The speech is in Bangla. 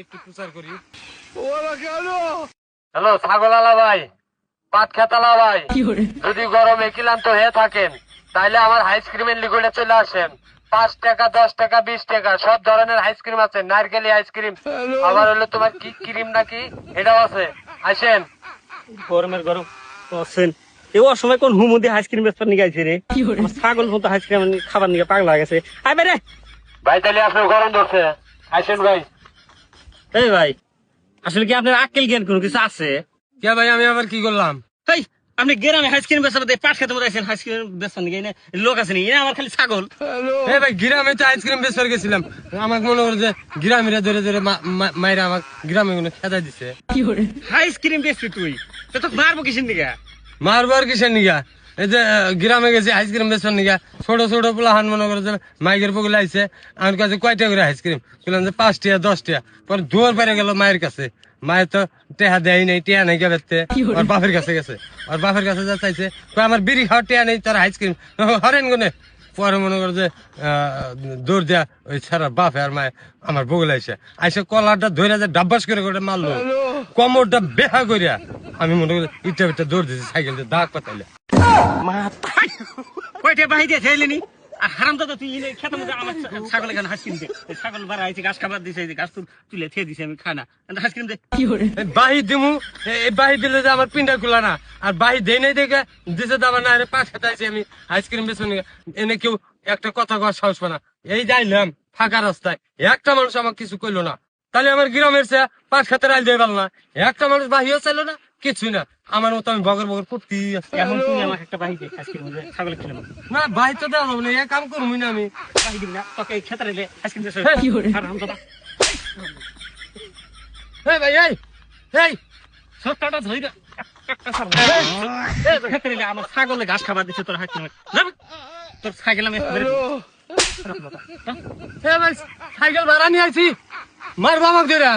একটু প্রচার করি। হ্যালো ছাগলালা ভাই, পাট খেতালা ভাই, যদি গরমে ক্লান্ত হয়ে থাকেন তাইলে আমার আইসক্রিমের লিকুইডে চলে আসেন। 5 টাকা 10 টাকা 20 টাকা সব ধরনের আইসক্রিম আছে, নারকেলি আইসক্রিম, আবার হলো তোমার কি ক্রিম নাকি এটাও আছে, আসেন। গরমের গরম বলছেন এই অসময় কোন হুমুদি আইসক্রিম বেচতে নিয়ে গেছে রে? আমার ছাগল মতো আইসক্রিম খাবার নিয়ে পাগলা গেছে। আই রে ভাই তাহলে আপনার গরম ধরছে, আসেন ভাই। এই ভাই, আসলে কি আপনার আক্কেল জ্ঞান কোনো কিছু আছে? কে ভাই আমি আবার কি করলাম? এই আপনি গ্রামে আইসক্রিম বেচতে পাট খেতে মতো আছেন, আইসক্রিম বেচতে নিয়ে না লোক আছে নি? আমার খালি ছাগল। ভাই গ্রামে তো আইসক্রিম বেচবার গেছিলাম, আমাকে মনে করে যে গ্রামেরা ধরে ধরে মাইরা আমাকে গ্রামে খেদাই দিছে। আইসক্রিম বেচবি তুই? তো মারবো কিসের দিকে? মারবার কিসের নিগা? এই যে গ্রামে গেছি আইসক্রিম বেচবার নিগা, ছোট ছোট পোলাহান মনে করে যে মাইকের পকলে আইছে, আমার কাছে কয়টা করে আইসক্রিম বললাম যে 5 টাকা 10 টাকা, পরে দুয়ার পারে গেল মায়ের কাছে, মায়ের তো টেহা দেয় নাই, টেহা নাই গেছে, আর বাপের কাছে গেছে, আর বাপের কাছে যা চাইছে আমার বিড়ি খাওয়ার টেহা নেই, তার আইসক্রিম হরেন গুনে। পরে মনে করে যে দৌড় দেয়া ওই ছাড়া বাপে আর মায়ে আমার বগলে আইসে আইসে কলারটা ধরে যে ডাব্বাস করে করে মারলো, কমরটা বেহা করিয়া আমি মনে করি ইটা ইটা দৌড় দিয়েছি, সাইকেল দিয়ে দাগ পাতাইলে। কয়টা বাহি দিয়ে ছেলেনি আর হারাম দাদা তুই খেতে মধ্যে আমার ছাগলের গান আইসক্রিম দে। ছাগল বাড়া আইছে ঘাস খাবার দিছে, ঘাস তুলে খেয়ে দিছে, আমি খাই না, আইসক্রিম দে। বাহি দিমু, এই বাহি দিলে যে আমার পিন্ডা খোলা না, আর বাহি দেই নাই দেখে দিছে তো আমার না, পাঁচ খেতে আইছি আমি আইসক্রিম বেচবো এনে কেউ একটা কথা কওয়ার সাহস পায় না। এই যাইলাম ফাঁকা রাস্তায়, একটা মানুষ আমাকে কিছু কইলো না, তাহলে আমার গ্রামের সে পাঁচ খেতে রাইল দিয়ে পারল না, একটা মানুষ বাহিও চাইলো না, কিছুই না, আমার মতো আমি বগর বগর করতে। এখন তুই আমাকে একটা বাহি দে, আইসক্রিম ছাগলের খেলাম না বাহি তো দেওয়া হবে না, এ কাম করবই না আমি। বাহি দিবি না, তোকে খেতে রেলে আইসক্রিম দে। হারাম দাদা এই ভাই এই এই সবটা ধরে খেতে রেলে আমার ছাগলে ঘাস খাবার দিচ্ছে, তোর হাইসক্রিম তোর সাইকেল আমি সাইকেল ভাড়া নিয়ে আইছি, মারবো আমাকে ধরে।